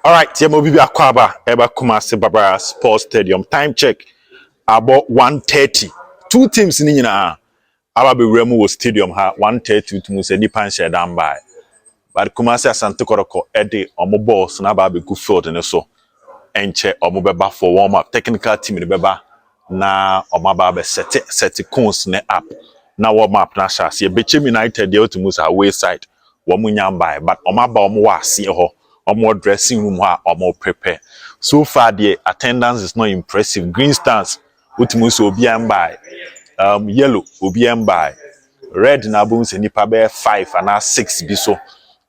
All right, Tiamo Bibi Akwaba, Eba Kumasi Barbara Sports Stadium. Time check about 1:30. Two teams in Nina. Ababe Remu Stadium ha 1:30 to Musa Nipan Shedan by. But Kumasi Asante Kotoko Eddie Omo Boss na Ababe good field and so. Enche Omo Beba for warm up. Technical team in Beba na Omo Ababe set cones ne up. Na warm up na shasi. Bechem United the to Musa away side. Womu nyamba but Omaba Omo wa see ho. Or dressing room or more prepare. So far, the attendance is not impressive. Green stands, Utimus will be by. Yellow will be by. Red nabuns and nipa 5 and 6 biso.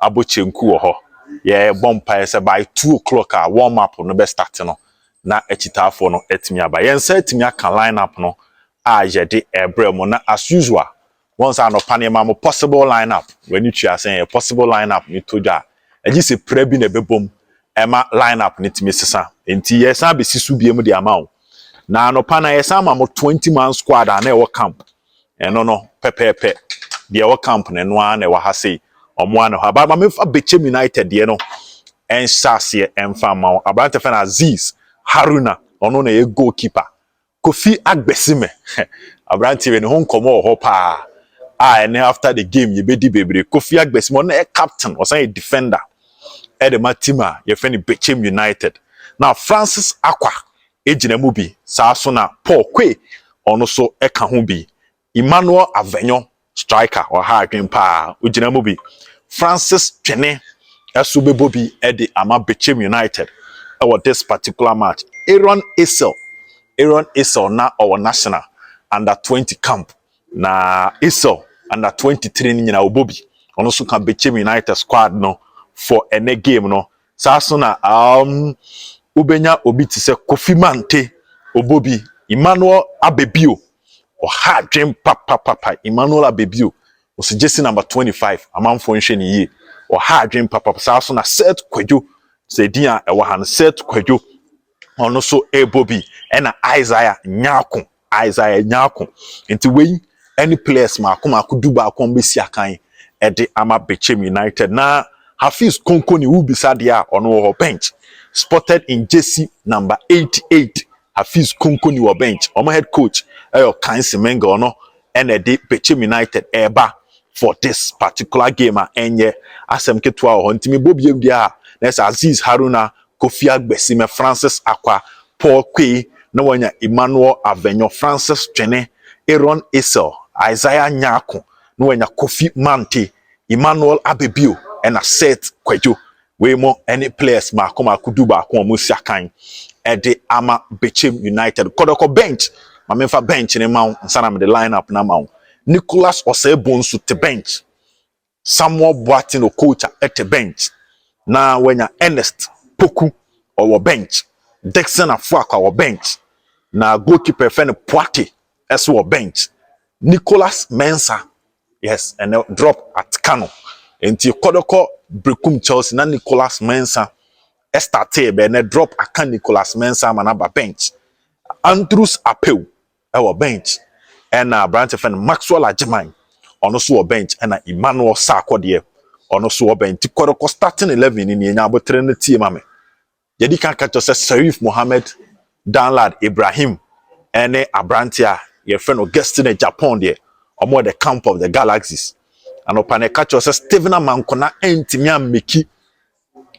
Abuchenku ho. Yeah, bonfire by 2 o'clock. Warm up on the best starting. Na echita for no etmia by. Yen said timia can line up no. Jedi ebremona as usual. Once I know Panama possible lineup. When you are saying a possible lineup, you to that. Eji se prebi na bebom ema lineup nitimi sesa enti yesa be sisu biem de amount na no pa na yesa ma mo 20-man squad na e camp no pepepe de e camp na no na e ha sei omo ana ha ba ma me fa Bechem United de no en sase emfa ma abante fa na Aziz Haruna ono na ye goalkeeper Kofi Agbesime abante we ne ho nkomo ho pa and after the game you be di bebre Kofi Agbesime ono e captain or say defender Edema Tima, your friend Bechem United. Now, Francis Akwa, Ejinamubi, Sasuna, Paul Kwe, also Ekahumbi, Emmanuel Avenyon, striker or hard pa, Ujinamubi, Francis Chene, Esubebobi, Eddie Ama Bechem United, or this particular match. Aaron Isel, na our national under 20 camp. Na Isel under 23 in our Bobby, also can Bechem United squad no. For any game no sasuna ubenya obi ti se Kofi Mante Obobi Emmanuel Abebio or hard dream papa Emmanuel Abebio was suggesting number 25 amanfo nhwe ni ye or hard dream papa sasuna set kwadwo se dia e wa han set kwadwo ono so Ebobi na Isaiah Nyako enti we any players ma duba akombesi akan e de ama Bechem United na Hafiz Konkoni will be sadia on our bench. Spotted in jersey number 88. Hafiz Konkoni wa bench. Our head coach, Kansi Mengo no, and a day Bechem United eba for this particular game. And ye, Asemke Twa or Ntimi Bobi Dia, there's Aziz Haruna, Kofi Agbesime, Francis Akwa, Paul Kwe, no one Emmanuel Avenyon, Francis Chene, Aaron Isel, Isaiah Nyako, no one Kofi Mante, Emmanuel Abebio. And a set kwadwo we mo any players ma koma kuduba ko mo siakan e de ama Bechem United kodoko bench ma memfa bench ne ma nsana me the lineup na ma Nicholas Osebonsu te bench Samuel Boatin o coach at the bench na wenya Ernest Poku our bench Dexon Afuaka our bench na goalkeeper fen Poate as our bench Nicholas Mensah yes and drop at Kano Enti Kodoko Brekum Chelsea na Nicholas Mensah estarte be na drop akan Nicholas Mensah manaba bench Andrews Apeu our bench and Brantefan Maxwell Ajiman ono so bench and Emmanuel Sako de ono so bench Kodoko starting 11 in nya abotre na team ame yedi kan catch us Sharif Mohammed Danlad Ibrahim and Abrantia your friend Augustine Japan there omo the camp of the Galaxies. And upon a catch was a Steven Mankona Entimia Miki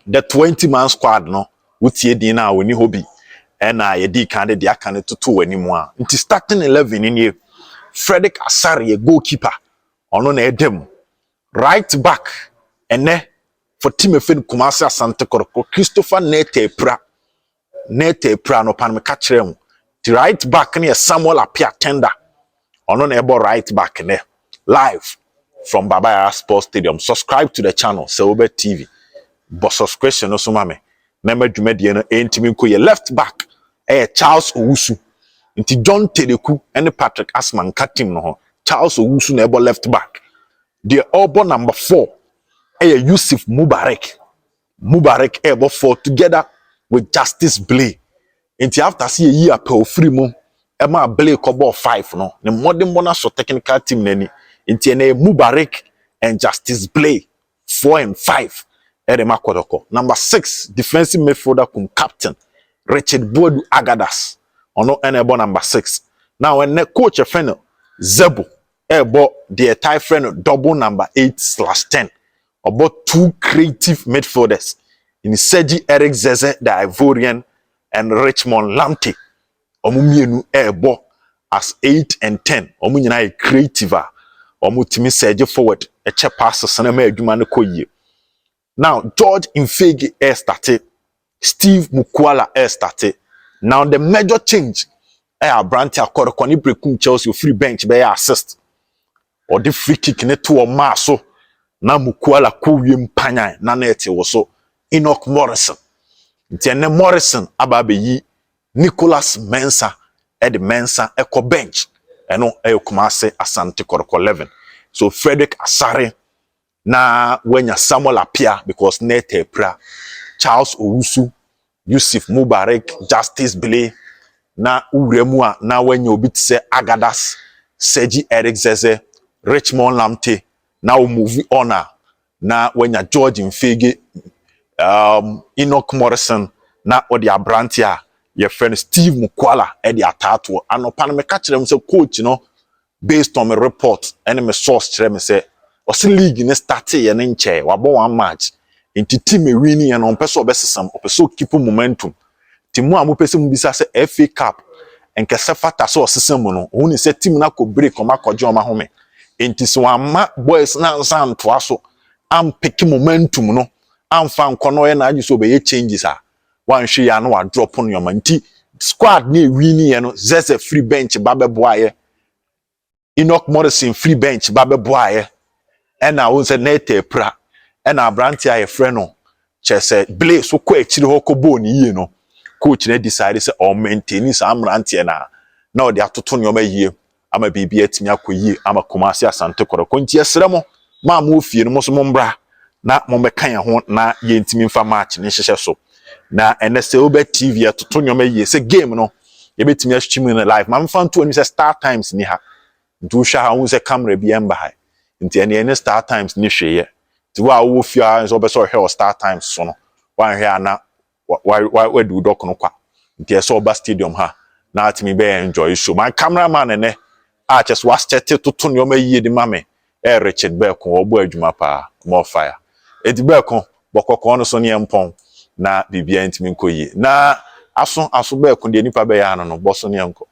the 20-man squad no with ye dinner when you hobby and I a candidate the account to 2 anymore. It is starting 11 in here. Frederick Asari a goalkeeper on Edem right back and for Timothy Kumasi Asante Kotoko Christopher Nete Pra no pan me catch them the right back near Samuel Apia Tender on able right back there live from Yara Sports Stadium. Subscribe to the channel SirObed TV. But subscription also mame. Remember to make the entimi ko ye left back. Charles Owusu. Inti John Tedeku and Patrick Asman Katim no. Charles Owusu na ebo left back. The obo number 4. Yusuf Mubarak ebo 4 together with Justice Blay. Inti after see a year per free mo. Emma Blay kobo 5 no. The modern bonus so technical team nani. Intiene Mubarak and Justice Blay 4 and 5 Edema Kotoko. Number 6, defensive midfielder kum captain Richard Boadu Agadas. Ono enebo number 6. Now when the coach friend Zebu ebo the tie friend double number 8/10. About 2 creative midfielders in Sergi Eric Zeze the Ivorian and Richmond Lamptey. Omumienu ebo as 8 and 10. Omu nyina creative a omu timi Sergi forward e che passes na ma adwuma no koyie. Now George Infege started, Steve Mukwala started. Now the major change Branty Kotoko ni brekum Chelsea free bench be assist or the free kick ne to o so na Mukwala ko wiem panyan na ete wo so Enoch Morrison. Ntiene Morrison aba be yi Nicholas Mensah the Mensah eko bench eno Kumase Asante Kotoko 11. So Frederick Asare na wenya Samuel Apia because nete pra Charles Owusu, Yusuf Mubarak, Justice Bile na uremu na wenya obi tse Agadas, Sergi Eric Zeze, Richmond Lamptey na o move on na wenya George Infege, Enoch Morrison na odi Abrantia your friend Steve Mukwala edi atato anopa na me ka kire say coach no based on my report and my source kire me say Osi league ne started ye ne nche wabo one match inti team e winning and on person obesesam opeso keep momentum timu a mo pese mu bisa se FA Cup enkese fata so osesam no hu ni se team na ko break o makoje o ma home inti so ama boys na nsan to aso am pick momentum no am fa nkono ye na agi so be ye changes a wan hwe ya no wa drop on your man nti squad na e winning ye no Zeze free bench ba be boaye Enoch Morrison free bench ba be boaye and I was a native pra and our branty a friend no chese Blake so ko akiri ho ko boni yie no coach na decide say o maintain some branty na de atoto nyoma yie ama bibia atimi akoyie ama Kumasi Asante Kotoko nti esremo ma mo fie no mo so mombra na mo mekan ho na ye ntimi mfa match ne hyehye so na SirObed TV atoto nyoma yie say game no ye betimi ahwimi na live ma mfa nto oni say Star Times ni ha ntu hwa ha won say camera bi emba ha nti ene Star Times ni hweye ti wa wo fia so be so hwe Star Times so no wan hwe ana wa du dok no kwa nti e so ba stadium ha na atimi be enjoy show my cameraman ene a just was tete to nyoma yie di mame Richard Bechem obo adwuma pa more fire edi Bechem bokoko no so ne empon na bibia ntimi nkoyi na aso Bechem de nipa be ya no bo so ne enko